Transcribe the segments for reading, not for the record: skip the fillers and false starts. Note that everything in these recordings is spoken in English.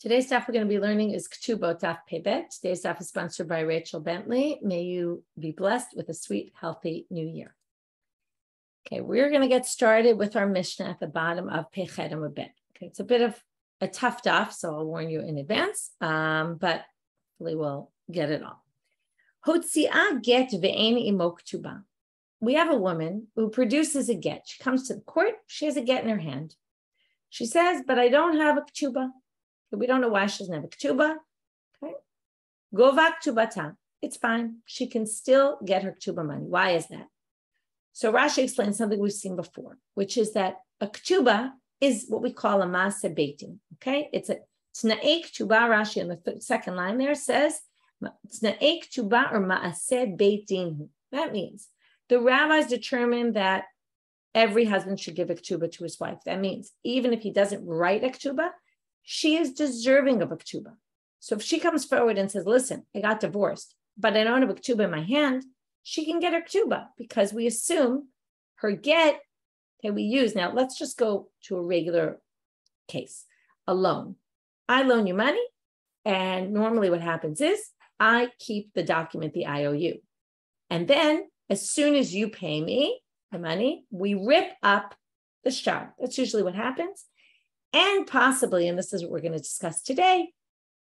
Today's stuff we're going to be learning is Ketubot Daf Pebet. Today's stuff is sponsored by Rachel Bentley. May you be blessed with a sweet, healthy new year. Okay, we're going to get started with our Mishna at the bottom of Pechet and Rabbanit. Okay, it's a bit of a tough daf, so I'll warn you in advance, but hopefully we'll get it all. Hotzi'ah get ve'ein imo ketuba. We have a woman who produces a get. She comes to the court. She has a get in her hand. She says, but I don't have a ketuba. We don't know why she doesn't have a ketuba. Okay. Gova ketubata. It's fine. She can still get her ketuba money. Why is that? So Rashi explains something we've seen before, which is that a ketuba is what we call a maaseh beitin. Okay. It's a t'na'ei ketuba. Rashi in the second line there says, t'na'ei ketuba or maaseh beitin. That means the rabbis determined that every husband should give a ketuba to his wife. That means even if he doesn't write a ketuba, she is deserving of a ketuba. So if she comes forward and says, listen, I got divorced, but I don't have a ketuba in my hand, she can get her ketuba because we assume her get, okay, we use. Now, let's just go to a regular case, a loan. I loan you money, and normally what happens is I keep the document, the IOU. And then as soon as you pay me the money, we rip up the shiur. That's usually what happens. And possibly, and this is what we're going to discuss today,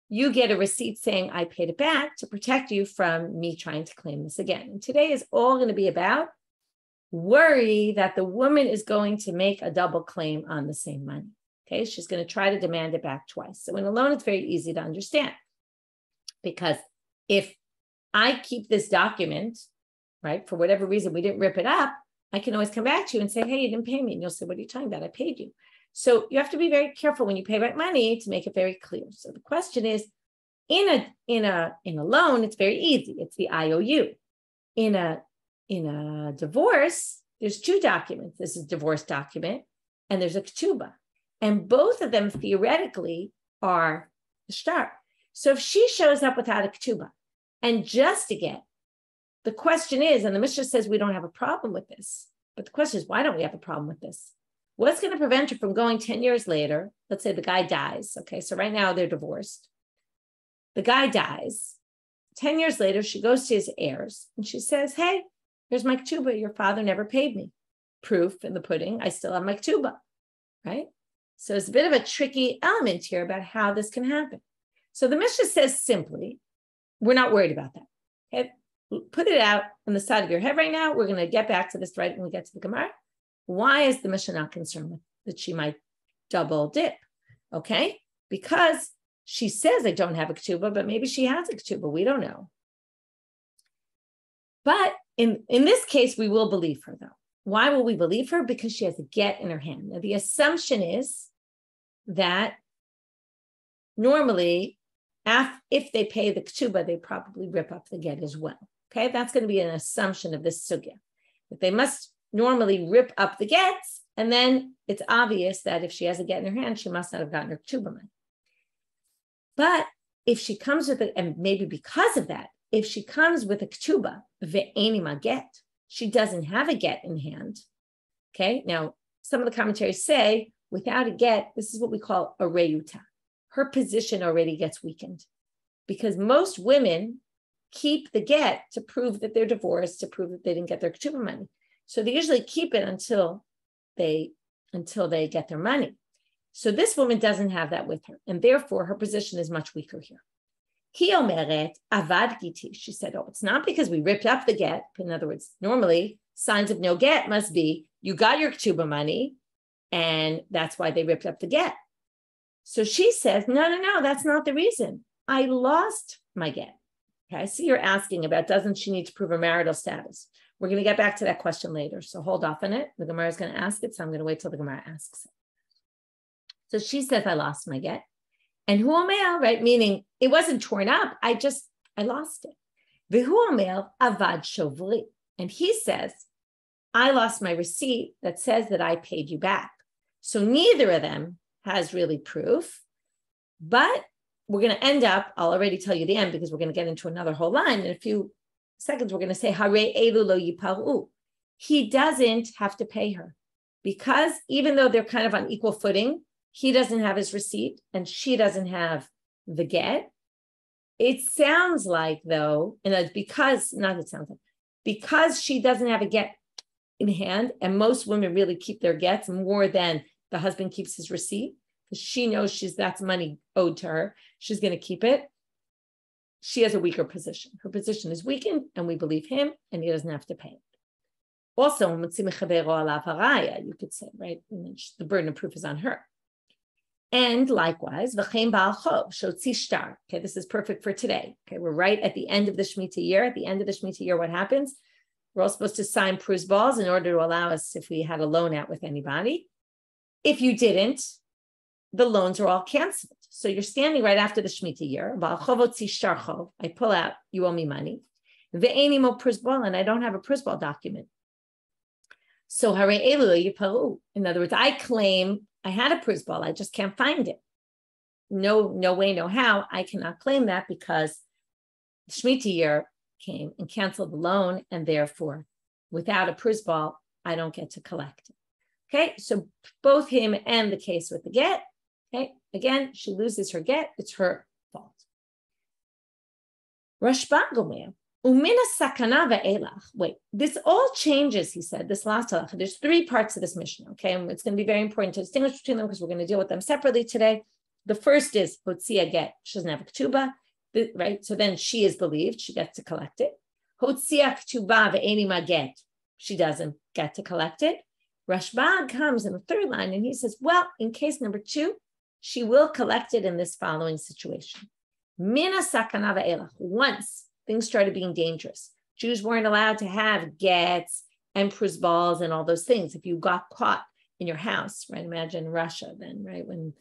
you get a receipt saying I paid it back to protect you from me trying to claim this again. And today is all going to be about worry that the woman is going to make a double claim on the same money. Okay, she's going to try to demand it back twice. So in a loan, it's very easy to understand. Because if I keep this document, right, for whatever reason, we didn't rip it up, I can always come back to you and say, hey, you didn't pay me. And you'll say, what are you talking about? I paid you. So you have to be very careful when you pay back money to make it very clear. So the question is, in a loan, it's very easy. It's the IOU. In a divorce, there's two documents. This is a divorce document, and there's a ketuba. And both of them theoretically are the shiur. So if she shows up without a ketuba and just a get, the question is, and the Mishna says we don't have a problem with this, but the question is, why don't we have a problem with this? What's going to prevent her from going 10 years later? Let's say the guy dies. Okay, so right now they're divorced. The guy dies. 10 years later, she goes to his heirs and she says, hey, here's my ketuba. Your father never paid me. Proof in the pudding, I still have my ketuba, right? So it's a bit of a tricky element here about how this can happen. So the Mishna says simply, we're not worried about that. Okay, put it out on the side of your head right now. We're going to get back to this right when we get to the Gemara. Why is the Mishna not concerned with that she might double dip? Okay, because she says I don't have a ketuba, but maybe she has a ketuba. We don't know. But in this case, we will believe her though. Why will we believe her? Because she has a get in her hand. Now, the assumption is that normally, if they pay the ketuba, they probably rip up the get as well. Okay, that's going to be an assumption of this sugya. That they must normally rip up the gets, and then it's obvious that if she has a get in her hand, she must not have gotten her ketuba money. But if she comes with it, and maybe because of that, if she comes with a ketuba, ve'enima get, she doesn't have a get in hand. Okay, now some of the commentaries say without a get, this is what we call a reyuta. Her position already gets weakened because most women keep the get to prove that they're divorced, to prove that they didn't get their ketuba money. So they usually keep it until they get their money. So this woman doesn't have that with her, and therefore her position is much weaker here. Ki omeret avad giti. She said, oh, it's not because we ripped up the get. In other words, normally signs of no get must be you got your ketuba money, and that's why they ripped up the get. So she says, no, that's not the reason. I lost my get. Okay, I see you're asking about doesn't she need to prove her marital status? We're going to get back to that question later. So hold off on it. The Gemara is going to ask it. So I'm going to wait till the Gemara asks it. So she says, I lost my get. And hu omer, right? Meaning it wasn't torn up. I lost it. V'hu omer avad shovri. And he says, I lost my receipt that says that I paid you back. So neither of them has really proof. But we're going to end up, I'll already tell you the end because we're going to get into another whole line in a few seconds. We're going to say, Hare elu lo yiparu. He doesn't have to pay her because even though they're kind of on equal footing, he doesn't have his receipt and she doesn't have the get. It sounds like, though, and because she doesn't have a get in hand, and most women really keep their gets more than the husband keeps his receipt, because she knows that's money owed to her. She's going to keep it. She has a weaker position. Her position is weakened, and we believe him, and he doesn't have to pay it. Also, you could say, right? The burden of proof is on her. And likewise, okay, this is perfect for today. Okay, we're right at the end of the Shemitah year. At the end of the Shemitah year, what happens? We're all supposed to sign prus balls in order to allow us, if we had a loan out with anybody. If you didn't, the loans are all canceled. So you're standing right after the Shemitah year. I pull out, you owe me money. And I don't have a prus ball document. So in other words, I claim I had a prus ball, I just can't find it. No way, no how. I cannot claim that because the Shemitah year came and canceled the loan, and therefore, without a prus ball, I don't get to collect it. Okay, so both him and the case with the get. Okay, again, she loses her get; it's her fault. Rashbag gomer umina sakana ve'elach. Wait, this all changes. He said this last halacha. There's three parts of this Mishna. Okay, and it's going to be very important to distinguish between them because we're going to deal with them separately today. The first is hotzia get. She doesn't have a ketuba, right? So then she is believed. She gets to collect it. Hotzia ketuba ve'enima get. She doesn't get to collect it. Rashbag comes in the third line and he says, well, in case number 2, she will collect it in this following situation. Mina sakana ve'elach. Once things started being dangerous, Jews weren't allowed to have gets and prus balls and all those things. If you got caught in your house, right? Imagine Russia then, right? When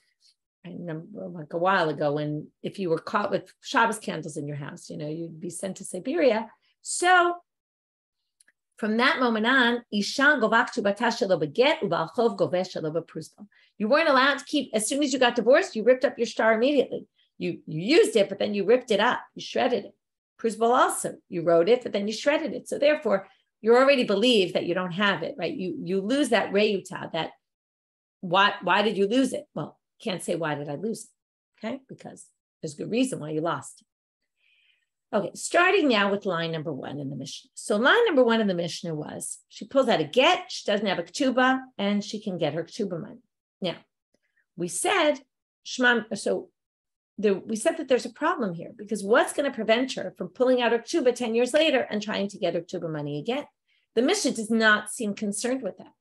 I remember like a while ago, when if you were caught with Shabbos candles in your house, you'd be sent to Siberia. So from that moment on, you weren't allowed to keep, as soon as you got divorced, you ripped up your star immediately. You used it, but then you ripped it up. You shredded it. Prus ball also, you wrote it, but then you shredded it. So therefore, you already believe that you don't have it, right? You lose that reyuta, that why did you lose it? Well, can't say why did I lose it, okay? Because there's a good reason why you lost it. Okay, starting now with line number 1 in the Mishna. So line number 1 in the Mishna was, she pulls out a get, she doesn't have a ketuba, and she can get her ketuba money. Now, we said, we said that there's a problem here, because what's going to prevent her from pulling out her ketuba 10 years later and trying to get her ketuba money again? The Mishna does not seem concerned with that.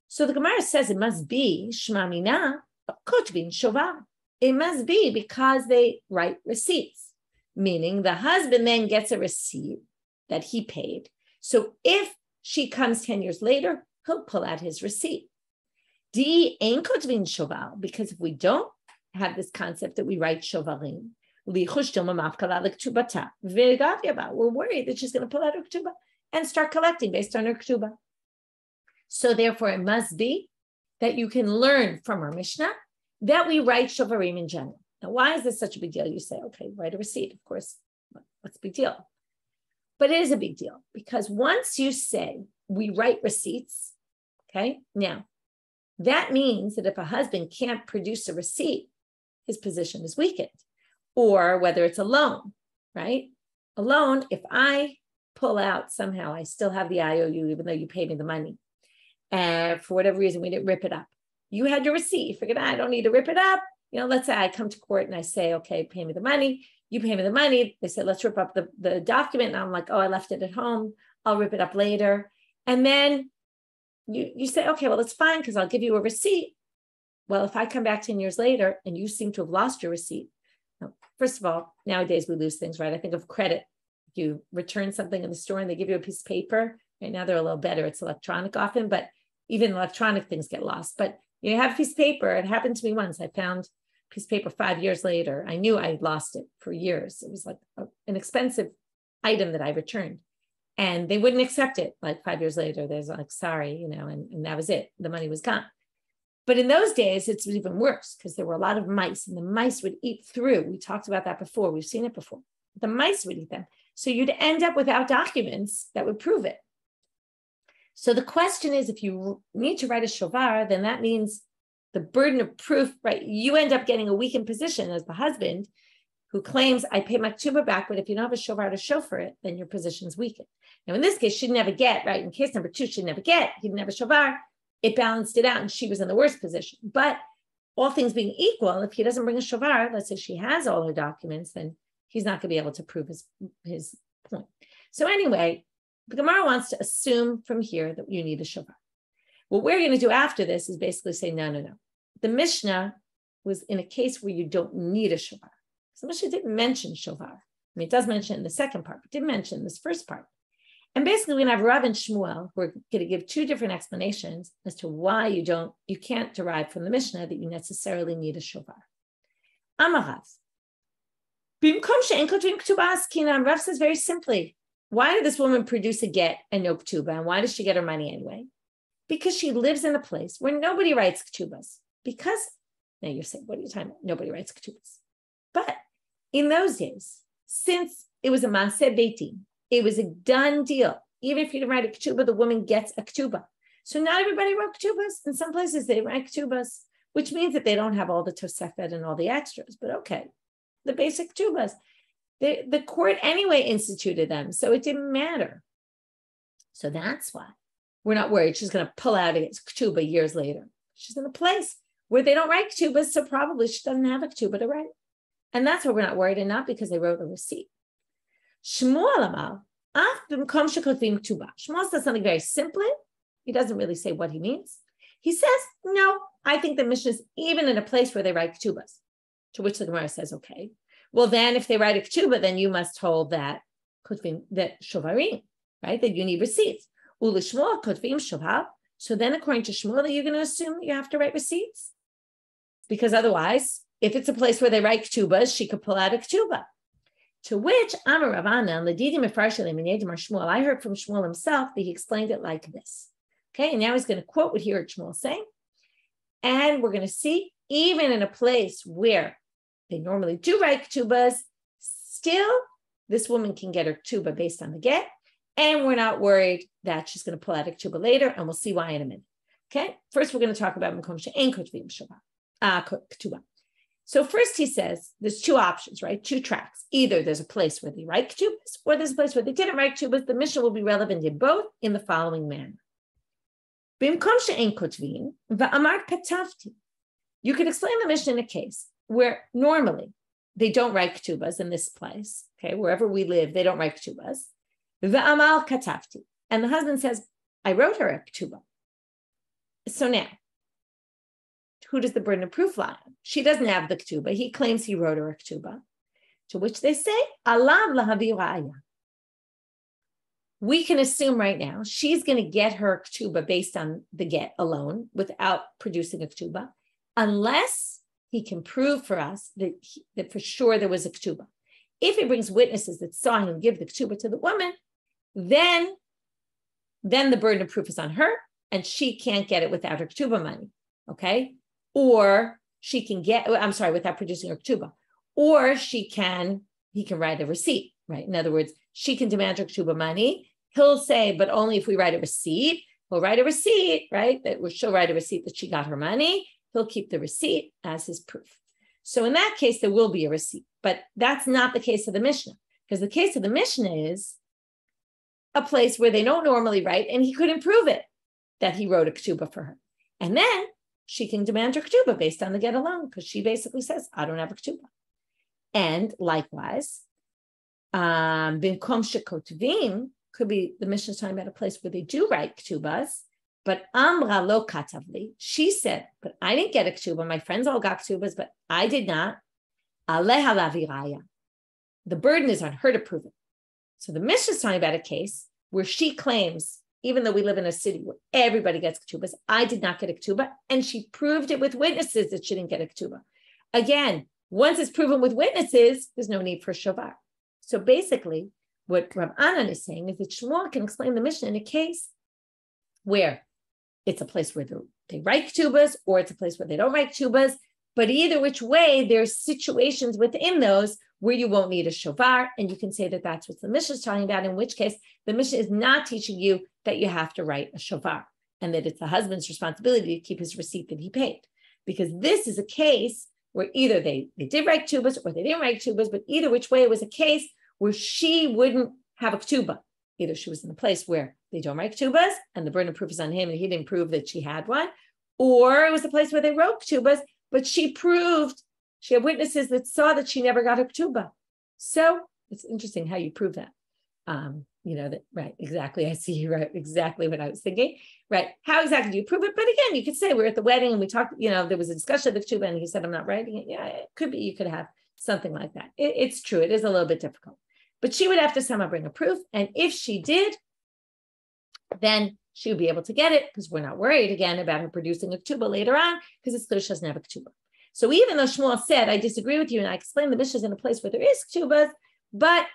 So the Gemara says it must be shma mina kotbin shovar. It must be because they write receipts, meaning the husband then gets a receipt that he paid. So if she comes 10 years later, he'll pull out his receipt. Di ein kotbin shovar, because if we don't have this concept that we write shovarim, we're worried that she's going to pull out her ketuba and start collecting based on her ketuba. So therefore, it must be that you can learn from our Mishnah that we write shovarim in general. Now, why is this such a big deal? You say, okay, write a receipt. Of course, what's the big deal? But it is a big deal because once you say we write receipts, okay, now that means that if a husband can't produce a receipt, his position is weakened. Or whether it's a loan, right? A loan, if I pull out somehow, I still have the IOU, even though you paid me the money. And for whatever reason, we didn't rip it up. You had your receipt. You figured, I don't need to rip it up. Let's say I come to court and I say, okay, pay me the money. You pay me the money. They say, let's rip up the document. And I'm like, oh, I left it at home. I'll rip it up later. And then you say, okay, well, it's fine because I'll give you a receipt. Well, if I come back 10 years later and you seem to have lost your receipt, now, first of all, nowadays we lose things, right? I think of credit. You return something in the store and they give you a piece of paper. Right now they're a little better. It's electronic often, but even electronic things get lost. But you have a piece of paper. It happened to me once. I found a piece of paper 5 years later. I knew I lost it for years. It was like an expensive item that I returned. And they wouldn't accept it. Like 5 years later, there's like, sorry, and that was it. The money was gone. But in those days, it's even worse because there were a lot of mice and the mice would eat through. We talked about that before. We've seen it before. The mice would eat them. So you'd end up without documents that would prove it. So the question is, if you need to write a shovar, then that means the burden of proof, right? You end up getting a weakened position as the husband who claims, I pay my ketuba back, but if you don't have a shovar to show for it, then your position's weakened. Now, in this case, she'd never get, right? In case number 2, she'd never get, he didn't have a shovar. It balanced it out, and she was in the worst position. But all things being equal, if he doesn't bring a shovar, let's say she has all her documents, then he's not going to be able to prove his point. So anyway, the Gemara wants to assume from here that you need a shovar. What we're going to do after this is basically say, no. The Mishnah was in a case where you don't need a shovar. So Mishnah didn't mention shovar. I mean, it does mention it in the second part, but didn't mention in this first part. And basically, we're going to have Rav and Shmuel who are going to give 2 different explanations as to why you can't derive from the Mishnah that you necessarily need a shovar. Amarav. Rav says very simply, why did this woman produce a get and no ketuba? And why does she get her money anyway? Because she lives in a place where nobody writes ketubas. Because, now you're saying, what are you talking about? Nobody writes ketubas. But in those days, since it was a maaseh beitin, it was a done deal. Even if you didn't write a ketuba, the woman gets a ketuba. So not everybody wrote ketubas. In some places, they write ketubas, which means that they don't have all the tosefet and all the extras. But okay, the basic ketubas. The court anyway instituted them, so it didn't matter. So that's why we're not worried she's going to pull out a ketuba years later. She's in a place where they don't write ketubas, so probably she doesn't have a ketuba to write. And that's why we're not worried, and not because they wrote a receipt. Shmuel Amal, Shmuel says something very simply. He doesn't really say what he means. He says, no, I think the Mishnah is even in a place where they write ketubas. To which the Gemara says, okay. Well, then if they write a ketuba, then you must hold that shovarim, right? That you need receipts. Ulishmuel kotvim shovav. So then according to Shmuel, you're going to assume that you have to write receipts. Because otherwise, if it's a place where they write ketubas, she could pull out a ketuba. To which Amar Ravana, Shmuel, I heard from Shmuel himself that he explained it like this. Okay, and now he's going to quote what he heard Shmuel saying. And we're going to see, even in a place where they normally do write ketubas, still, this woman can get her ketuba based on the get, and we're not worried that she's going to pull out a ketuba later, and we'll see why in a minute. Okay, first we're going to talk about Makom she'ein kotvim ketuba. So first he says, there's 2 options, right? 2 tracks. Either there's a place where they write ketubas, or there's a place where they didn't write ketubas. The Mishnah will be relevant in both in the following manner. B'mkom she'ein kotvim va'amar katavti. You could explain the Mishnah in a case where normally they don't write ketubas in this place, okay, wherever we live, they don't write ketubas. V'amal katavti. And the husband says, I wrote her a ketuba. So now, who does the burden of proof lie on? She doesn't have the ketuba. He claims he wrote her a ketuba. To which they say, Alav lahavi ra'aya. We can assume right now she's going to get her ketuba based on the get alone without producing a ketuba, unless he can prove for us that for sure there was a ketuba. If he brings witnesses that saw him give the ketuba to the woman, then the burden of proof is on her, and she can't get it without her ketuba money, okay? Or she can without producing her ketuba. Or he can write a receipt, right? In other words, she can demand her ketuba money. He'll say, but only if we write a receipt. He'll write a receipt, right? She'll write a receipt that she got her money. He'll keep the receipt as his proof. So in that case, there will be a receipt. But that's not the case of the Mishnah, because the case of the Mishnah is a place where they don't normally write, and he couldn't prove it, that he wrote a ketuba for her. And then she can demand her ketuba based on the get alone, because she basically says, I don't have a ketuba. And likewise, bimkom shekotvim could be the Mishnah talking about a place where they do write ketubas, but amra lo katavli, she said, but I didn't get a ketuba. My friends all got ketubas, but I did not. Aleha laviraya. The burden is on her to prove it. So the Mishnah is talking about a case where she claims, even though we live in a city where everybody gets ketubas, I did not get a ketuba, and she proved it with witnesses that she didn't get a ketuba. Again, once it's proven with witnesses, there's no need for shovar. So basically, what Rav Anan is saying is that Shmuel can explain the Mishnah in a case where it's a place where they write ketubas, or it's a place where they don't write ketubas, but either which way, there's situations within those where you won't need a shovar, and you can say that that's what the Mishnah is talking about, in which case the Mishnah is not teaching you that you have to write a shovar, and that it's the husband's responsibility to keep his receipt that he paid. because this is a case where either they did write ketubas or they didn't write ketubas, but either which way it was a case where she wouldn't have a ketuba. Either she was in a place where they don't write ketubas and the burden of proof is on him and he didn't prove that she had one, or it was a place where they wrote ketubas, but she proved, she had witnesses that saw that she never got her ketuba. So it's interesting how you prove that. That, right, exactly. I see you, right, exactly what I was thinking. Right. How exactly do you prove it? But again, you could say we're at the wedding and we talked, there was a discussion of the ketuba and he said, I'm not writing it. Yeah, it could be, you could have something like that. It's true. It is a little bit difficult, but she would have to somehow bring a proof. And if she did, then she would be able to get it because we're not worried again about her producing a ketuba later on because it's clear she doesn't have a ketuba. So even though Shmuel said, I disagree with you and I explained the Mishna is in a place where there is ketubas, but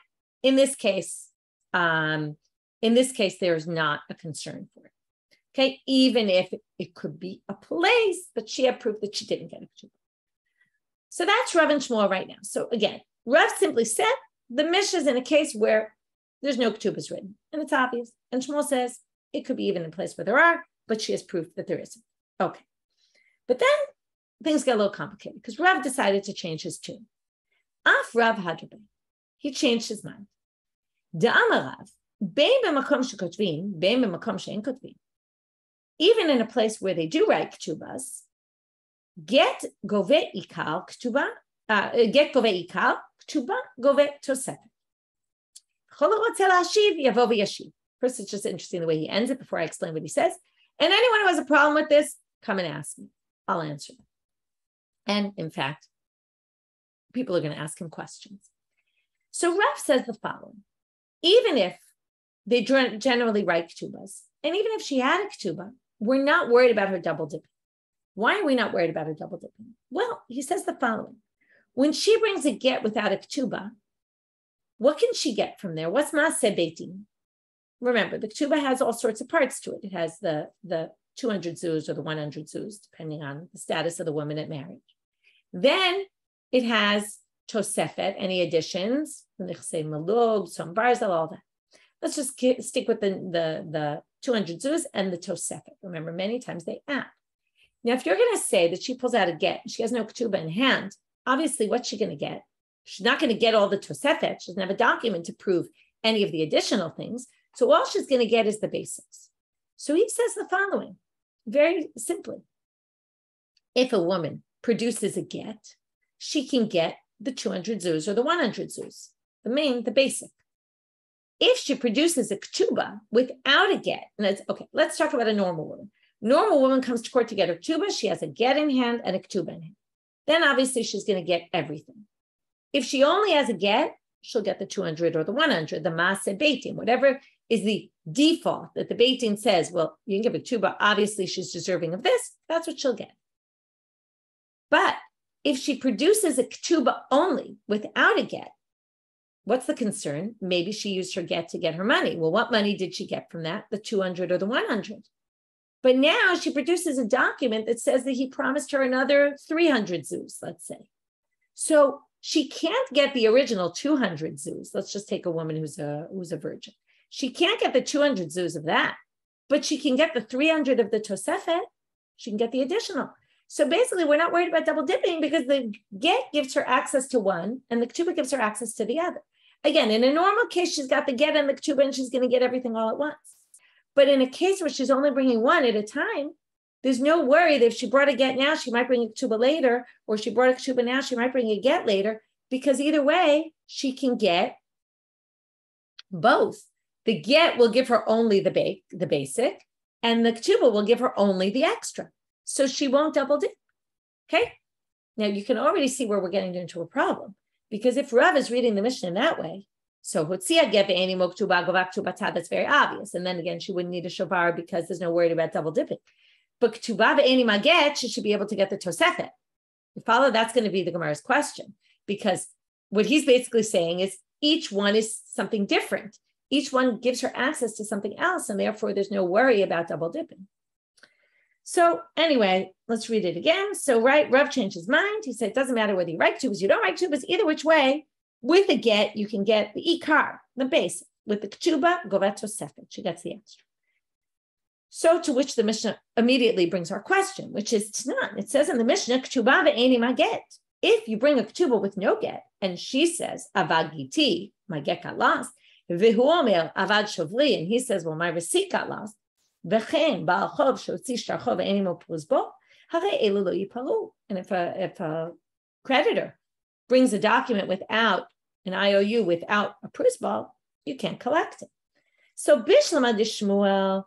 in this case, there's not a concern for it. Okay, even if it could be a place, but she had proof that she didn't get a ketuba. So that's Rav and Shmuel right now. So again, Rav simply said the Mishna is in a case where there's no ketubas written, and it's obvious. And Shmuel says it could be even in a place where there are, but she has proof that there isn't. Okay, but then things get a little complicated because Rav decided to change his tune. Af Rav Hadrabe, he changed his mind. Da'amarav, bein b'makom shekotvin, bein b'makom she'en kotvin. Even in a place where they do write ketubas, get gove ikal ketuba, get gove ikal ketuba, gove tosefet. First, it's just interesting the way he ends it before I explain what he says. And anyone who has a problem with this, come and ask me. I'll answer them. And in fact, people are going to ask him questions. So Rav says the following. Even if they generally write ketubas, and even if she had a ketuba, we're not worried about her double dipping. Why are we not worried about her double dipping? Well, he says the following. When she brings a get without a ketuba, what can she get from there? What's maaseh beitin? Remember, the ketuba has all sorts of parts to it. It has the 200 zuz or the 100 zuz, depending on the status of the woman at marriage. Then it has tosefet, any additions, malug, some barzel, all that. Let's just stick with the 200 zuz and the tosefet. Remember, many times they add. Now, if you're going to say that she pulls out a get, she has no ketuba in hand, obviously, what's she going to get? She's not going to get all the tosefet. She doesn't have a document to prove any of the additional things. So all she's going to get is the basics. So he says the following, very simply. If a woman produces a get, she can get the 200 zuz or the 100 zuz, the basic. If she produces a ketuba without a get, and that's okay, let's talk about a normal woman. Normal woman comes to court to get her ketuba. She has a get in hand and a ketuba in hand. Then obviously she's going to get everything. If she only has a get, she'll get the 200 or the 100, the maaseh beitin, whatever is the default that the beitin says, well, you can give a ketuba, obviously she's deserving of this, that's what she'll get. But if she produces a ketuba only without a get, what's the concern? Maybe she used her get to get her money. Well, what money did she get from that? The 200 or the 100? But now she produces a document that says that he promised her another 300 zuz, let's say. So she can't get the original 200 zuz. Let's just take a woman who's a virgin. She can't get the 200 zuz of that, but she can get the 300 of the tosefet. She can get the additional. So basically, we're not worried about double dipping because the get gives her access to one and the ketuba gives her access to the other. Again, in a normal case, she's got the get and the ketuba and she's going to get everything all at once. But in a case where she's only bringing one at a time, there's no worry that if she brought a get now, she might bring a ketuba later, or she brought a ketuba now, she might bring a get later, because either way, she can get both. The get will give her only the basic, and the ketuba will give her only the extra. So she won't double dip. Okay? Now you can already see where we're getting into a problem, because if Rav is reading the Mishna that way, so Hutzia get ve'eni mo ketuba gova ketubata, that's very obvious. And then again, she wouldn't need a shovar because there's no worry about double dipping. But ketuba ve'eni maget, she should be able to get the tosefet. You follow? That's going to be the Gemara's question, because what he's basically saying is each one is something different. Each one gives her access to something else, and therefore there's no worry about double dipping. So anyway, let's read it again. So Rav changed his mind. He said, it doesn't matter whether you write ketubas, you don't write ketubas, either which way, with a get, you can get the ikar, the basic. With the ketuba, govet tosefet, she gets the extra. So to which the Mishnah immediately brings our question, which is Tanan. It says in the Mishnah, ketuba ve'eni ma get. If you bring a ketuba with no get, and she says, avad giti, my get got lost, v'hu omer avad shovli, and he says, well, my receipt got lost, v'chen ba'al chov shotzi shtarcho ve'eni mo pruzbo, hare elu lo yiparu. And if a creditor brings a document without an IOU, without a pruzbo, you can't collect it. So bishlama de Shmuel,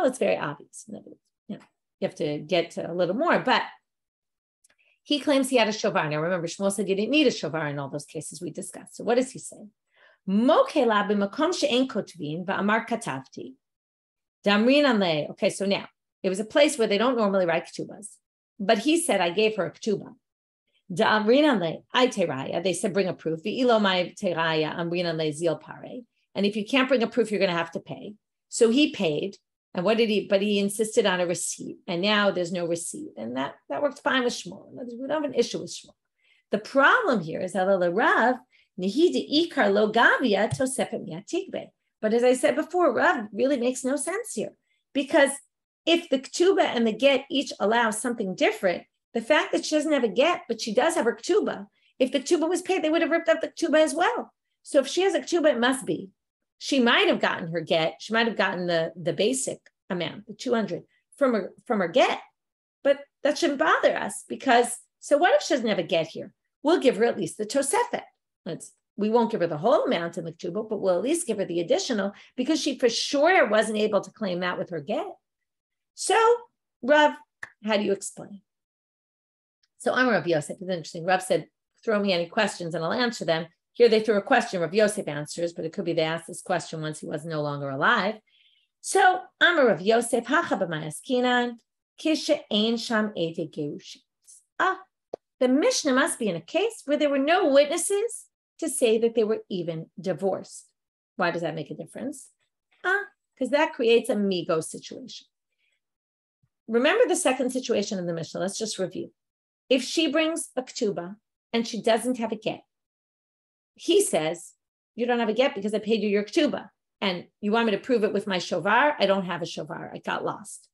it's very obvious. In other words, you have to get to a little more, but he claims he had a shovar. Now remember, Shmuel said you didn't need a shovar in all those cases we discussed. So what does he say? Okay, so now it was a place where they don't normally write ketubas, but he said, I gave her a ketuba. They said, bring a proof. And if you can't bring a proof, you're going to have to pay. So he paid. And what did he? But he insisted on a receipt. And now there's no receipt. And that worked fine with Shmuel. We don't have an issue with Shmuel. The problem here is that Rav, but as I said before, Rav really makes no sense here. Because if the ketuba and the get each allow something different, the fact that she doesn't have a get, but she does have her ketuba, if the ketuba was paid, they would have ripped up the ketuba as well. So if she has a ketuba, it must be. She might have gotten her get. She might have gotten the basic amount, the 200 from her get, but that shouldn't bother us because, so what if she doesn't have a get here? We'll give her at least the tosefet. We won't give her the whole amount in the ketuba, but we'll at least give her the additional because she for sure wasn't able to claim that with her get. So Rav, how do you explain? So I'm Rav Yosef. It's interesting. Rav said, throw me any questions and I'll answer them. Here they threw a question, Rav Yosef answers, but it could be they asked this question once he was no longer alive. So, Amar Rav Yosef, hacha b'mayaskinan, kisha ein sham ete gerushin. The Mishnah must be in a case where there were no witnesses to say that they were even divorced. Why does that make a difference? Because that creates a migo situation. Remember the second situation in the Mishnah. Let's just review. If she brings a ketuba and she doesn't have a get, he says, you don't have a get because I paid you your ketuba. And you want me to prove it with my shovar? I don't have a shovar. It got lost.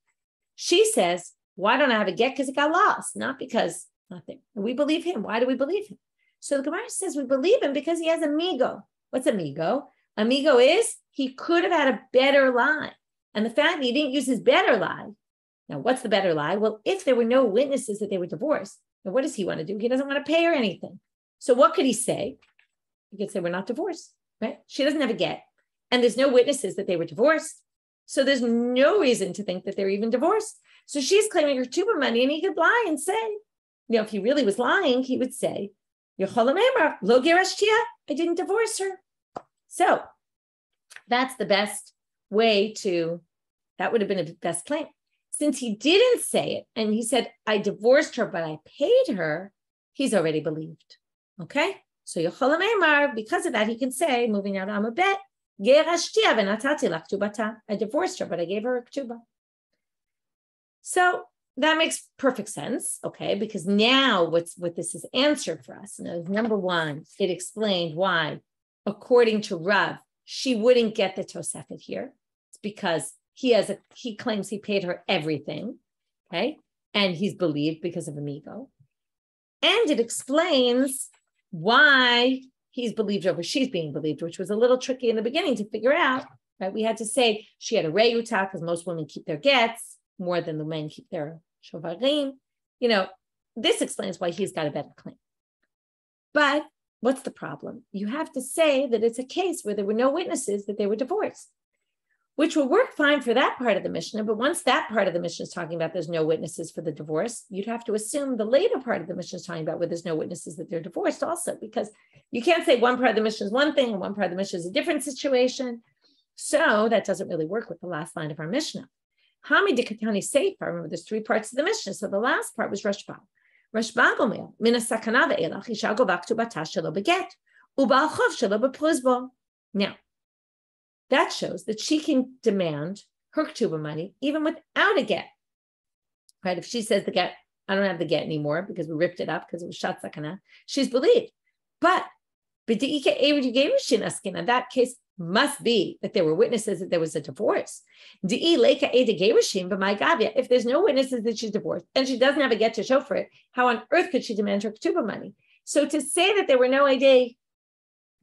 She says, why don't I have a get? Because it got lost, not because nothing. And we believe him. Why do we believe him? So the Gemara says we believe him because he has amigo. What's amigo? Amigo is he could have had a better lie. And the fact that he didn't use his better lie. Now, what's the better lie? Well, if there were no witnesses that they were divorced, now what does he want to do? He doesn't want to pay her anything. So what could he say? He could say, we're not divorced, right? She doesn't have a get. And there's no witnesses that they were divorced. So there's no reason to think that they're even divorced. So she's claiming her ketuba money, and he could lie and say, if he really was lying, he would say, I didn't divorce her. So that's the best way that would have been a best claim. Since he didn't say it, and he said, I divorced her, but I paid her, he's already believed. Okay? So because of that, he can say, moving out on a bet, I divorced her, but I gave her a ketuba. So that makes perfect sense, okay? Because now what this is answered for us. Now, number one, it explained why, according to Rav, she wouldn't get the tosefet here. It's because he claims he paid her everything, okay? And he's believed because of amigo. And it explains why he's believed over she's being believed, which was a little tricky in the beginning to figure out, right? We had to say she had a reyuta because most women keep their gets more than the men keep their shovarim. This explains why he's got a better claim. But what's the problem? You have to say that it's a case where there were no witnesses that they were divorced, which will work fine for that part of the Mishnah. But once that part of the Mishnah is talking about there's no witnesses for the divorce, you'd have to assume the later part of the Mishnah is talking about where there's no witnesses that they're divorced also, because you can't say one part of the Mishnah is one thing and one part of the Mishnah is a different situation. So that doesn't really work with the last line of our Mishnah. Hami dikatani sefer. Remember, there's three parts of the Mishnah. So the last part was Rashbag. Rashbag omer min hasakana ve'elach isha gova ketubata shelo beget uba'al chov shelo bepruzbo. Now, that shows that she can demand her ketuba money even without a get. Right? If she says the get, I don't have the get anymore because we ripped it up because it was shat sakana, she's believed. But in that case, must be that there were witnesses that there was a divorce. If there's no witnesses that she's divorced and she doesn't have a get to show for it, how on earth could she demand her ketuba money? So to say that there were no idei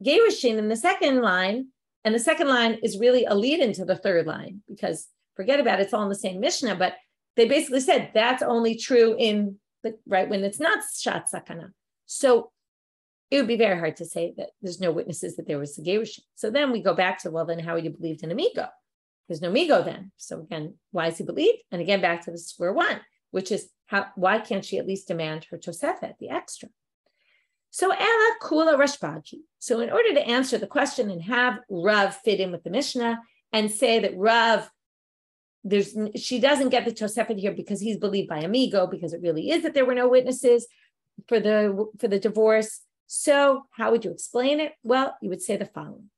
gerushin in the second line, and the second line is really a lead into the third line, because forget about it, it's all in the same Mishnah, but they basically said that's only true in the right when it's not shat sakana. So it would be very hard to say that there's no witnesses that there was a gerushin. So then we go back to, well, then how you believed in a migo? There's no migo then. So again, why is he believed? And again, back to the square one, which is why can't she at least demand her tosefet, the extra? So ela kula Rashbag. So in order to answer the question and have Rav fit in with the Mishnah and say that Rav, she doesn't get the tosefet here because he's believed by amigo, because it really is that there were no witnesses for the divorce. So how would you explain it? Well, you would say the following.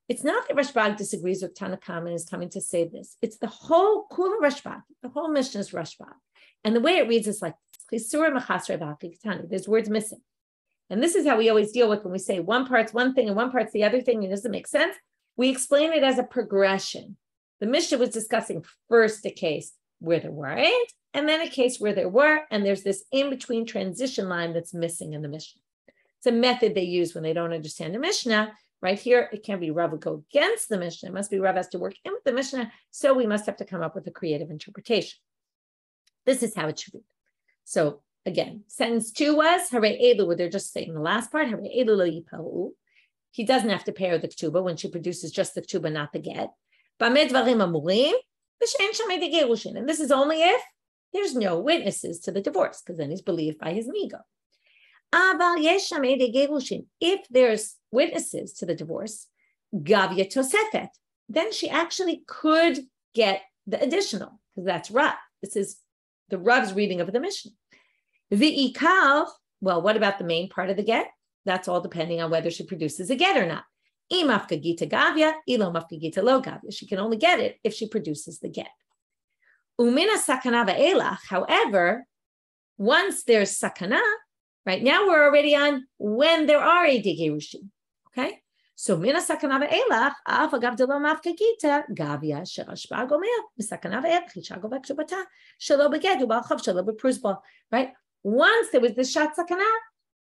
It's not that Rashbag disagrees with Tanakam and is coming to say this. It's the whole kula Rashbag. The whole Mishnah is Rashbag. And the way it reads is like, there's words missing. And this is how we always deal with when we say one part's one thing and one part's the other thing, and it doesn't make sense. We explain it as a progression. The Mishnah was discussing first a case where there weren't, and then a case where there were, and there's this in-between transition line that's missing in the Mishnah. It's a method they use when they don't understand the Mishnah. Right here, it can't be Rav would go against the Mishnah. It must be Rav has to work in with the Mishnah, so we must have to come up with a creative interpretation. This is how it should be. So again, sentence 2 was Hare Elu, where they're just saying the last part, Hare Elu lo yipahu. He doesn't have to pay her the ketuba when she produces just the ketuba, not the get. Bamed dvarim amurim, v'shein shamei de gerushin. And this is only if there's no witnesses to the divorce, because then he's believed by his migo. Aval yesh shamei de gerushin. If there's witnesses to the divorce, gavya tosefet, then she actually could get the additional, because that's Rav. This is the Rav's reading of the Mishnah. The ikal, well, what about the main part of the get? That's all depending on whether she produces a get or not. Imafkagita gavya, ilo mafkagita lo gavya. She can only get it if she produces the get. Umina sakana va'elach. However, once there's sakana, right now we're already on when there are a gerushin. Okay, so mina sakana va'elach af agav de lo mafkagita gavya sherashbag omer misakana va'elach hishago v'ktubata shelo begedu ba'chav shelo bepruzba. Right. Once there was the shat sakana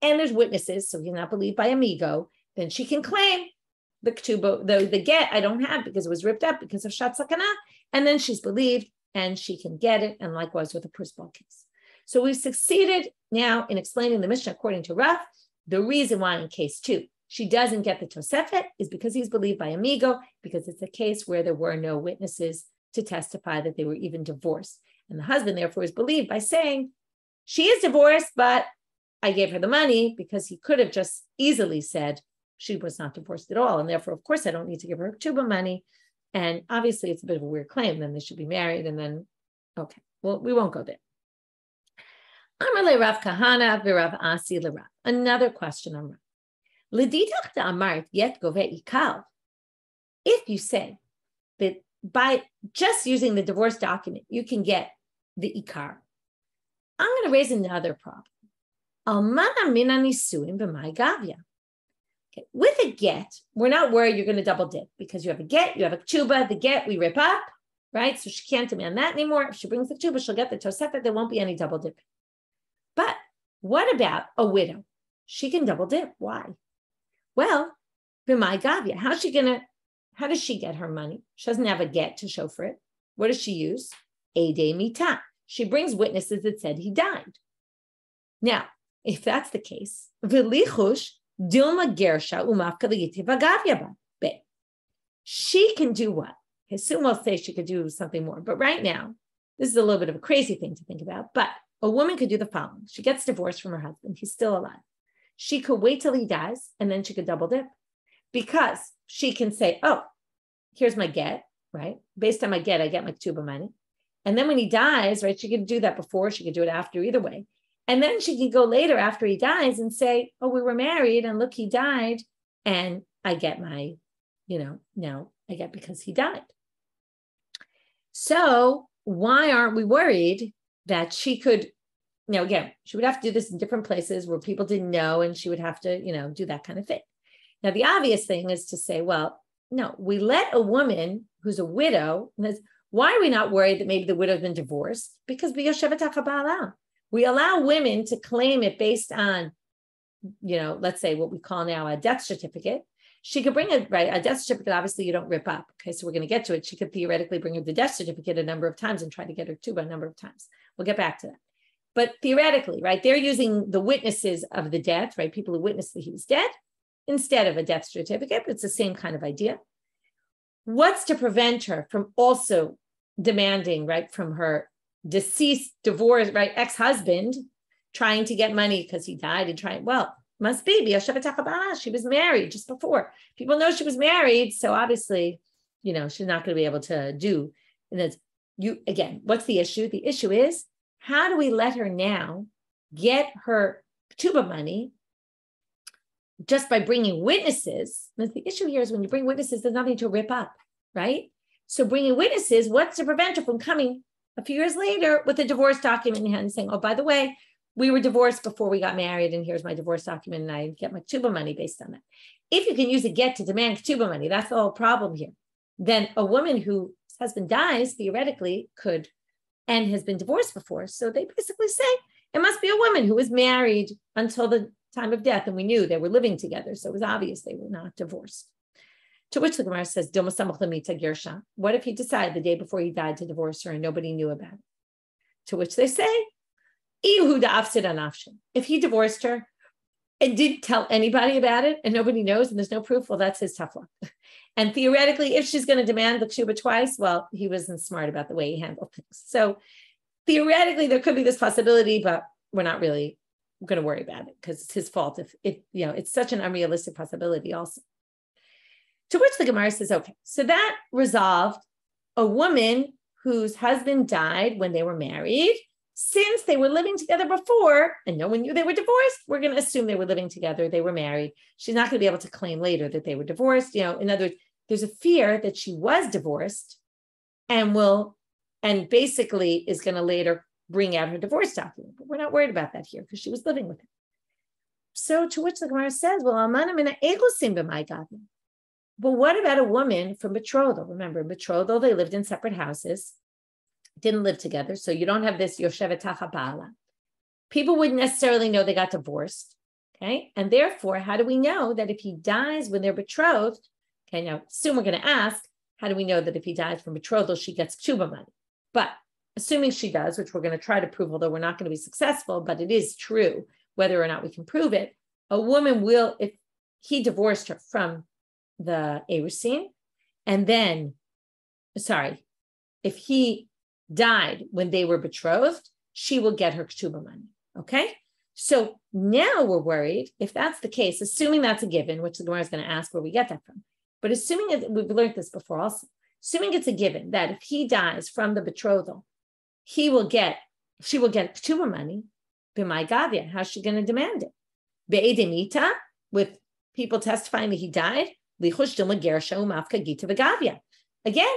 and there's witnesses, so he's not believed by amigo, then she can claim the ketuba, the get I don't have because it was ripped up because of shat sakana, and then she's believed and she can get it, and likewise with a prusbal case. So we've succeeded now in explaining the Mishnah according to Rav. The reason why in case 2 she doesn't get the tosefet is because he's believed by amigo, because it's a case where there were no witnesses to testify that they were even divorced, and the husband therefore is believed by saying, she is divorced, but I gave her the money, because he could have just easily said she was not divorced at all. And therefore, of course, I don't need to give her ketuba money. And obviously, it's a bit of a weird claim. Then they should be married. And then, okay, well, we won't go there. Amar Rav Kahana v'Rav Asi l'Rav. Another question on Rav. L'ditach da'amart yet gove ikal. If you say that by just using the divorce document, you can get the ikar, I'm going to raise another problem. Almana mina nisuim b'mai gavya. Okay, with a get, we're not worried you're going to double dip, because you have a get, you have a ketuba, the get we rip up, right? So she can't demand that anymore. If she brings the ketuba, she'll get the tosefet. There won't be any double dipping. But what about a widow? She can double dip. Why? Well, b'mai gavya. How does she get her money? She doesn't have a get to show for it. What does she use? Eidei mita. She brings witnesses that said he died. Now, if that's the case, v'lichush dilma gersha umafkadiyiti v'gavya ba. She can do what? Okay, soon we'll say she could do something more. But right now, this is a little bit of a crazy thing to think about. But a woman could do the following. She gets divorced from her husband. He's still alive. She could wait till he dies, and then she could double dip. Because she can say, oh, here's my get, right? Based on my get, I get my ketuba money. And then when he dies, right, she could do that before, she could do it after, either way. And then she could go later after he dies and say, oh, we were married and look, he died. And I get my, now I get because he died. So why aren't we worried that she could, again, she would have to do this in different places where people didn't know, and she would have to, do that kind of thing. Now, the obvious thing is to say, well, No, we let a woman who's a widow, why are we not worried that maybe the widow's been divorced? Because we allow women to claim it based on, let's say what we call now a death certificate. She could bring a death certificate. Obviously, you don't rip up. Okay, so we're going to get to it. She could theoretically bring her the death certificate a number of times and try to get her ketuba a number of times. We'll get back to that. But theoretically, right, they're using the witnesses of the death, right, people who witnessed that he was dead, instead of a death certificate. It's the same kind of idea. What's to prevent her from also demanding, right, from her deceased, divorced, right, ex-husband, trying to get money because he died and trying, must be, she was married just before. People know she was married, so obviously, she's not going to be able to do. And again, what's the issue? The issue is, how do we let her now get her ketuba money just by bringing witnesses? And the issue here is when you bring witnesses, there's nothing to rip up, right? So bringing witnesses, what's to prevent her from coming a few years later with a divorce document in hand and saying, oh, by the way, we were divorced before we got married, and here's my divorce document, and I get my ketuba money based on that. If you can use a get to demand ketuba money, that's the whole problem here. Then a woman whose husband dies, theoretically, could and has been divorced before. So they basically say it must be a woman who was married until the time of death, and we knew they were living together, so it was obvious they were not divorced. To which the Gemara says, what if he decided the day before he died to divorce her and nobody knew about it? To which they say, if he divorced her and didn't tell anybody about it and nobody knows and there's no proof, well, that's his tough luck. And theoretically, if she's going to demand the ketuba twice, well, he wasn't smart about the way he handled things. So theoretically, there could be this possibility, but we're not really going to worry about it because it's his fault. If it's such an unrealistic possibility also. To which the Gemara says, okay, so that resolved a woman whose husband died when they were married. Since they were living together before and no one knew they were divorced, we're going to assume they were living together, they were married. She's not going to be able to claim later that they were divorced. In other words, there's a fear that she was divorced and basically is going to later bring out her divorce document. But we're not worried about that here because she was living with him. So to which the Gemara says, well, what about a woman from betrothal? Remember, in betrothal, they lived in separate houses. Didn't live together. So you don't have this Yoshevet Tacha Ba'ala. People wouldn't necessarily know they got divorced. Okay. And therefore, how do we know that if he dies when they're betrothed? Okay. Now, soon we're going to ask, how do we know that if he dies from betrothal, she gets ketuba money? But assuming she does, which we're going to try to prove, although we're not going to be successful, but it is true, whether or not we can prove it, a woman will, if he divorced her from the Erusin, and then, if he died when they were betrothed, she will get her ketuba money. Okay. So now we're worried if that's the case, assuming that's a given, which the Gemara is going to ask where we get that from. But assuming we've learned this before also, assuming it's a given that if he dies from the betrothal, she will get ketuba money. B'mai gavia, how's she going to demand it? Be'edemita, with people testifying that he died. Again,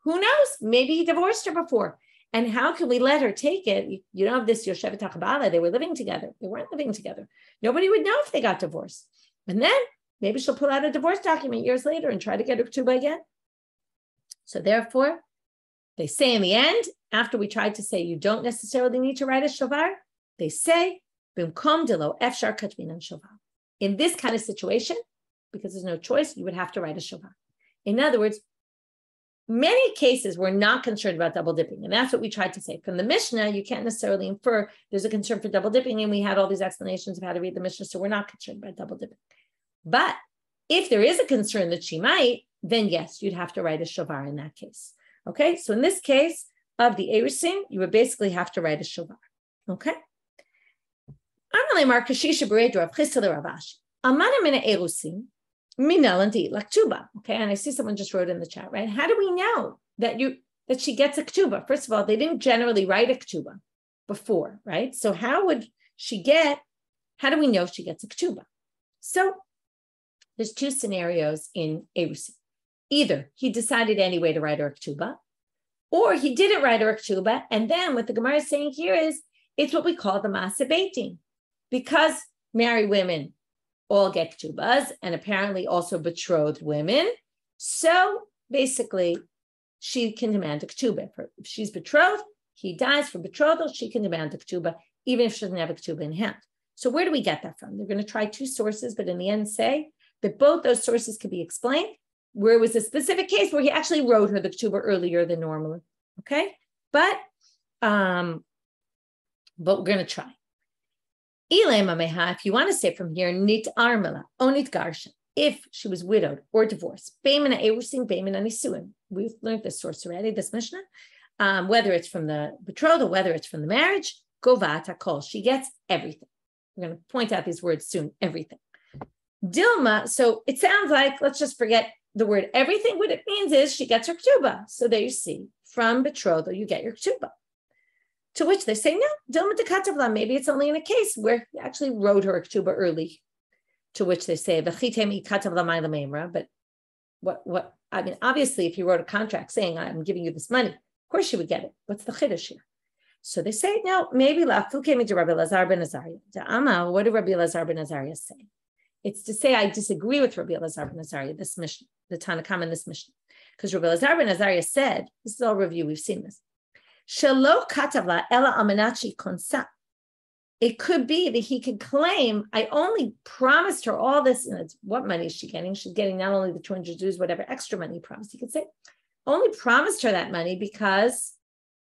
who knows? Maybe he divorced her before. And how can we let her take it? You don't have this Yoshevet Takabala. They were living together. They weren't living together. Nobody would know if they got divorced. And then maybe she'll pull out a divorce document years later and try to get her ketuba again. So therefore, they say in the end, after we tried to say you don't necessarily need to write a shovar, they say, Bimkom delo efshar katvin and shovar. In this kind of situation, because there's no choice, you would have to write a shovar. In other words, many cases we're not concerned about double dipping. And that's what we tried to say. From the Mishna, you can't necessarily infer there's a concern for double dipping. And we had all these explanations of how to read the Mishna. So we're not concerned about double dipping. But if there is a concern that she might, then yes, you'd have to write a shovar in that case. Okay. So in this case of the Erusin, you would basically have to write a shovar. Okay. Okay, and I see someone just wrote in the chat, right? How do we know that she gets a ketuba? First of all, they didn't generally write a ketuba before, right? So how do we know she gets a ketuba? So there's two scenarios in Erusin. Either he decided anyway to write her a ketuba, or he didn't write her a ketuba, and then what the Gemara is saying here is, it's what we call the Maaseh Beitin. Because married women all get ketubas, and apparently also betrothed women. So basically, she can demand a ketuba. If she's betrothed, he dies for betrothal, she can demand a ketuba, even if she doesn't have a ketuba in hand. So where do we get that from? They're going to try two sources, but in the end say that both those sources can be explained, where it was a specific case where he actually wrote her the ketuba earlier than normal. Okay? But we're going to try. If you want to say from here, nit armela, onit garsha, if she was widowed or divorced, we've learned this source already, this Mishna, whether it's from the betrothal, whether it's from the marriage, govata kol, she gets everything. We're going to point out these words soon, everything. Dilma, so it sounds like, let's just forget the word everything. What it means is she gets her ketuba. So there you see, from betrothal, you get your ketuba. To which they say, no, Dilma de Katavla, maybe it's only in a case where he actually wrote her a ketuba early. To which they say, but what I mean, obviously, if you wrote a contract saying, I'm giving you this money, of course she would get it. What's the chiddush here? So they say, no, maybe what did Rabbi Elazar ben Azariah say? It's to say, I disagree with Rabbi Elazar ben Azariah, this Mishna, the Tanakam in this Mishna. Because Rabbi Elazar ben Azariah said, this is all review, we've seen this. Shelo katavla ela amenachi konsa. It could be that he could claim, I only promised her all this, and it's, what money is she getting? She's getting not only the 200 Jews, whatever extra money he promised. He could say, only promised her that money because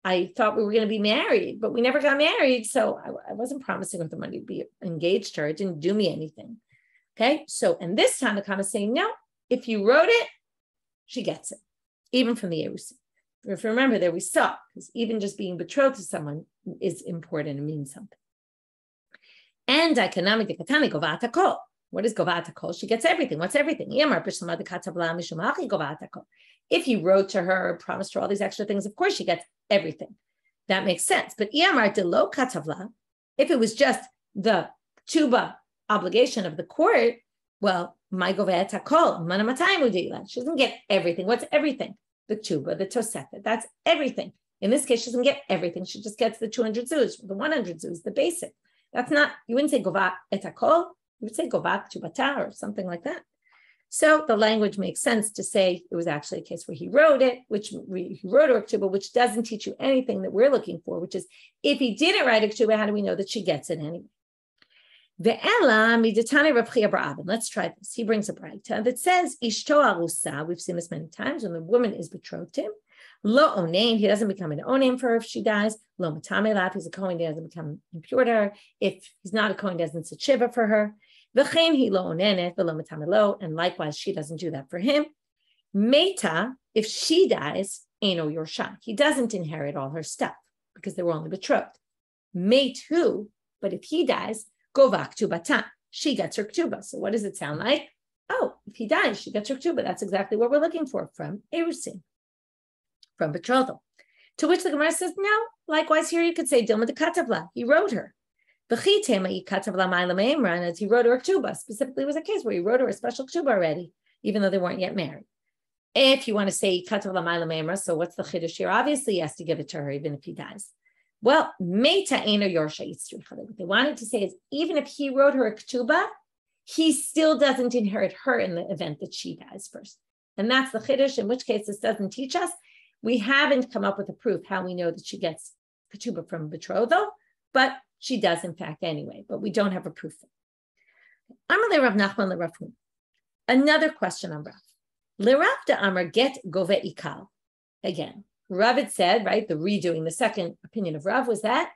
I thought we were going to be married, but we never got married, so I wasn't promising her the money to be engaged to her. It didn't do me anything. Okay, so and this time the comment is saying, no, if you wrote it, she gets it, even from the Erusi. If you remember there, we saw, because even just being betrothed to someone is important and means something. And economic katani govata kol. What is govata kol? She gets everything. What's everything? If you wrote to her, promised her all these extra things, of course she gets everything. That makes sense. But if it was just the tuba obligation of the court, well, my govata kol. She doesn't get everything. What's everything? The tuba, the tosefet. That's everything. In this case, she doesn't get everything. She just gets the 200 zuz, the 100 zuz, the basic. That's not, you wouldn't say govat etakol, you would say govat tubata or something like that. So the language makes sense to say it was actually a case where he wrote it, he wrote a ketuba, which doesn't teach you anything that we're looking for, which is if he didn't write a ketuba, how do we know that she gets it anyway? Let's try this. He brings a braita that says, Ishto arusa, we've seen this many times, when the woman is betrothed to him, lo onein, he doesn't become an onein for her if she dies, lo matamelaf, he's a kohen, he doesn't become impure to her, if he's not a kohen, he doesn't sit shiva for her, v'chein he lo onenet, v'lo matamelo, and likewise, she doesn't do that for him. Meta, if she dies, eno yorsha, he doesn't inherit all her stuff, because they were only betrothed. Mate who, but if he dies, govak tubata, she gets her ketuba. So what does it sound like? Oh, if he dies, she gets her ketuba. That's exactly what we're looking for from Erusin, from betrothal. To which the Gemara says, no, likewise here you could say, Dilma de Katavla, he wrote her. And as he wrote her a ketuba, specifically was a case where he wrote her a special ketuba already, even though they weren't yet married. If you want to say Katavla Maila Memra, so what's the chiddush here? Obviously, he has to give it to her, even if he dies. Well, Meita Eino Yorsha Yitzri. What they wanted to say is, even if he wrote her a ketuba, he still doesn't inherit her in the event that she dies first. And that's the chiddush, in which case this doesn't teach us. We haven't come up with a proof how we know that she gets ketuba from betrothal, but she does in fact anyway, but we don't have a proof. Amalei Rav Nachman le Rav Huna. Another question on Rav. Le Rav de Amar get gove ikal. Again, Rav had said, right, the redoing, the second opinion of Rav was that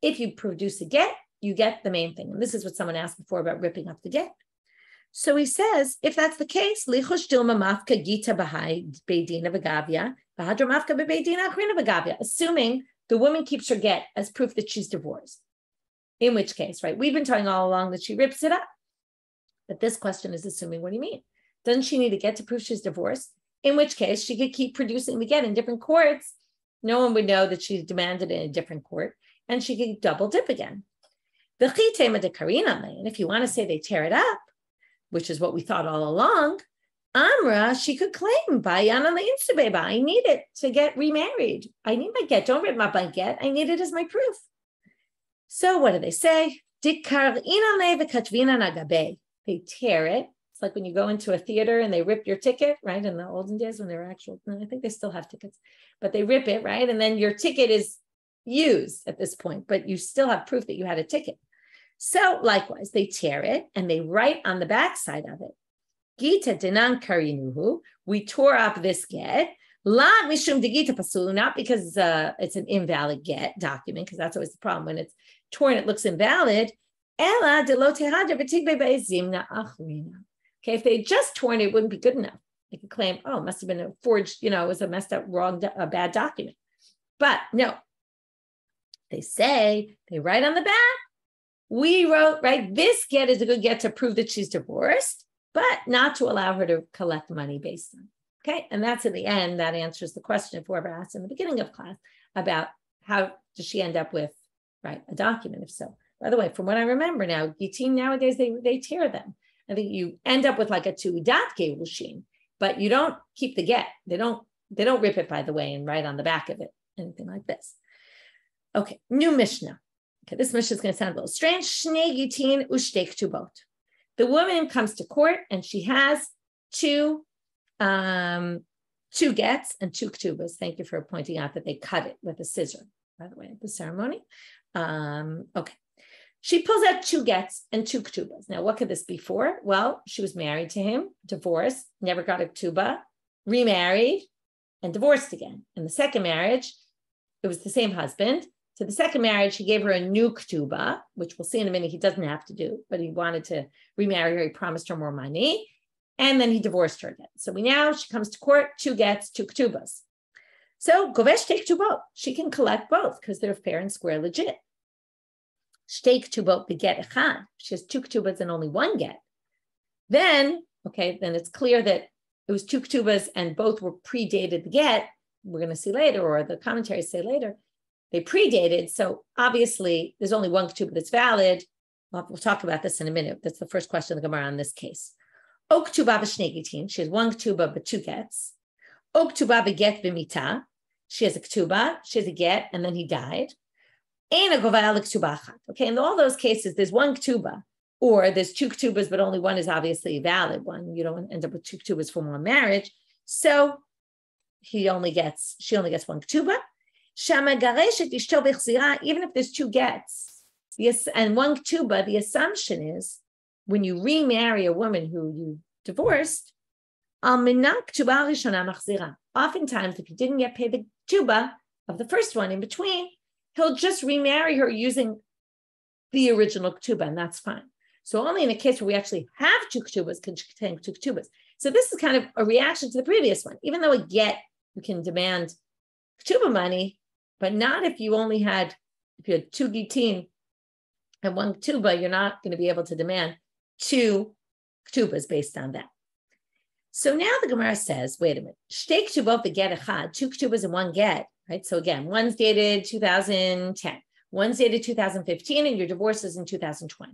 if you produce a get, you get the main thing. And this is what someone asked before about ripping up the get. So he says, if that's the case, lichush dilma mafka gita bahai beidina v'gavya, v'hadra mafka bebeidina achrina v'gavya, assuming the woman keeps her get as proof that she's divorced. In which case, right, we've been telling all along that she rips it up. But this question is assuming, what do you mean? Doesn't she need to get to prove she's divorced? In which case, she could keep producing the get in different courts. No one would know that she's demanded in a different court, and she could double dip again. And if you want to say they tear it up, which is what we thought all along, Amra, she could claim, I need it to get remarried. I need my get. Don't rip my get. I need it as my proof. So what do they say? They tear it. It's It's like when you go into a theater and they rip your ticket, right? In the olden days when they were I think they still have tickets, but they rip it, right? And then your ticket is used at this point, but you still have proof that you had a ticket. So likewise, they tear it and they write on the backside of it, Gita dinan karinuhu, we tore up this get, la mishum de Gita pasulu, not because it's an invalid get document, because that's always the problem. When it's torn, it looks invalid. Ella de lo tehadra v'tigbe be'ezimna achrina. Okay, if they just torn it, it wouldn't be good enough. They could claim, oh, it must have been a forged, it was a messed up, wrong, a bad document. But no, they write on the back, we wrote, right, this get is a good get to prove that she's divorced, but not to allow her to collect money based on. Okay, and that's in the end, that answers the question Farber asked in the beginning of class about how does she end up with, right, a document, if so. By the way, from what I remember now, Gitin nowadays, they tear them. I think you end up with like a tudat gerushin, but you don't keep the get. They don't rip it, by the way, and write on the back of it, anything like this. Okay, new Mishna. Okay, this Mishna is going to sound a little strange. Shnei gitin ushtei ketubot. The woman comes to court and she has two gets and two ketubas. Thank you for pointing out that they cut it with a scissor, by the way, at the ceremony. Okay. She pulls out two gets and two ketubas. Now, what could this be for? Well, she was married to him, divorced, never got a ketuba, remarried, and divorced again. In the second marriage, it was the same husband. So the second marriage, he gave her a new ketuba, which we'll see in a minute he doesn't have to do, but he wanted to remarry her. He promised her more money. And then he divorced her again. So she comes to court, two gets, two ketubas. So govesh take ketubot. She can collect both because they're fair and square legit. Shtei ketubot beget echad. She has two ketubas and only one get. Then it's clear that it was two ketubas and both were predated the get. We're going to see later, or the commentaries say later, they predated. So obviously there's only one ketuba that's valid. We'll talk about this in a minute. That's the first question of the Gemara on this case. O ketuba b'shnei gitin. She has one ketuba but two gets. O ketuba beget b'mita. She has a ketuba, she has a get, and then he died. Okay, in all those cases, there's one ketuba, or there's two ketubas, but only one is obviously a valid one. You don't end up with two ketubas for one marriage. So she only gets one ketuba. Even if there's two gets, and one ketuba, the assumption is when you remarry a woman who you divorced, oftentimes if you didn't get paid the ketuba of the first one in between, he'll just remarry her using the original ketuba, and that's fine. So only in a case where we actually have two ketubas can contain two ketubas. So this is kind of a reaction to the previous one. Even though a get, you can demand ketuba money, but not if you had two gitin and one ketuba, you're not going to be able to demand two ketubas based on that. So now the Gemara says, wait a minute, shtei ketubot beget echad, two ketubas and one get, right? So again, one's dated 2010, one's dated 2015, and your divorce is in 2020.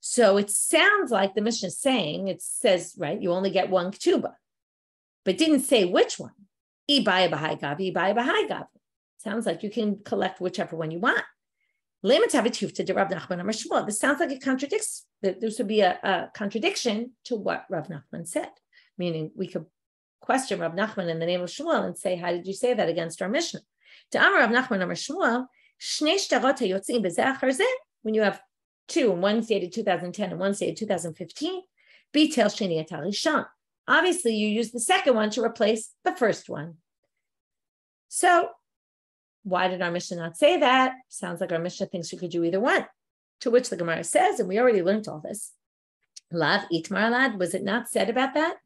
So it sounds like the Mishna is saying, it says, right, you only get one ketuba, but didn't say which one. Sounds like you can collect whichever one you want. This sounds like it contradicts, this would be a contradiction to what Rav Nachman said, meaning we could question Rav Nachman in the name of Shmuel and say, how did you say that against our Mishna? When you have two, and one's dated 2010 and one's dated 2015, obviously you use the second one to replace the first one. So why did our Mishnah not say that? Sounds like our Mishnah thinks you could do either one. To which the Gemara says, and we already learned all this, Lav itmar lad, was it not said about that?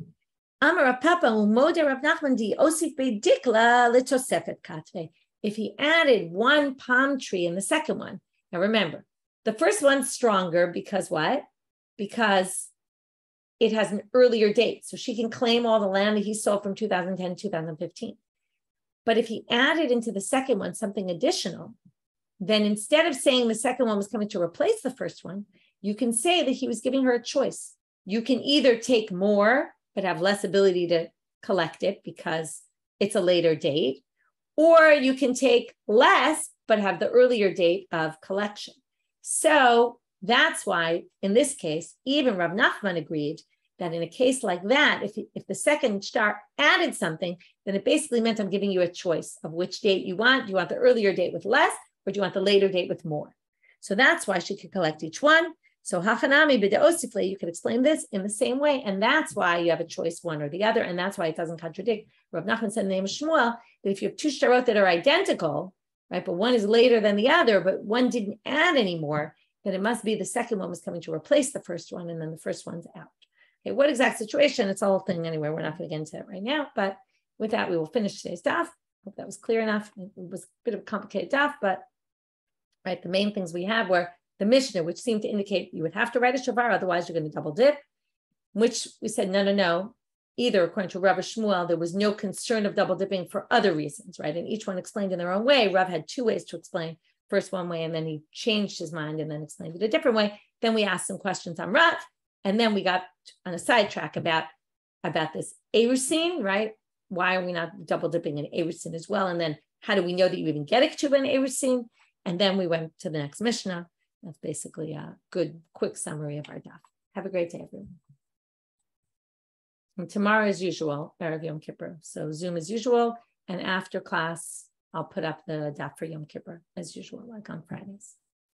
Amar Papa umode Rav Nachman di osif beidikla litosefet katve. If he added one palm tree in the second one, now remember, the first one's stronger because what? Because it has an earlier date. So she can claim all the land that he sold from 2010 to 2015. But if he added into the second one something additional, then instead of saying the second one was coming to replace the first one, you can say that he was giving her a choice. You can either take more, but have less ability to collect it because it's a later date, or you can take less, but have the earlier date of collection. So that's why, in this case, even Rav Nachman agreed that in a case like that, if the second star added something, then it basically meant I'm giving you a choice of which date you want. Do you want the earlier date with less, or do you want the later date with more? So that's why she could collect each one. So hachanami b'de'osifle, you could explain this in the same way, and that's why you have a choice, one or the other, and that's why it doesn't contradict. Rav Nachman said in the name of Shmuel that if you have two shtarot that are identical, right, but one is later than the other, but one didn't add anymore, then it must be the second one was coming to replace the first one, and then the first one's out. Okay, what exact situation? It's a whole thing anyway. We're not going to get into it right now, but with that, we will finish today's daf. Hope that was clear enough. It was a bit of a complicated daf, but right, the main things we have were the Mishna, which seemed to indicate you would have to write a shavar, otherwise you're going to double dip, which we said, no. Either according to Rav and Shmuel, there was no concern of double dipping for other reasons, right? And each one explained in their own way. Rav had two ways to explain. First one way, and then he changed his mind and then explained it a different way. Then we asked some questions on Rav, and then we got on a sidetrack about this Erusin, right? Why are we not double dipping in Erusin as well? And then how do we know that you even get a ketuba in Erusin? And then we went to the next Mishnah. That's basically a good, quick summary of our daf. Have a great day, everyone. And tomorrow, as usual, Erev Yom Kippur. So Zoom as usual. And after class, I'll put up the daf for Yom Kippur, as usual, like on Fridays.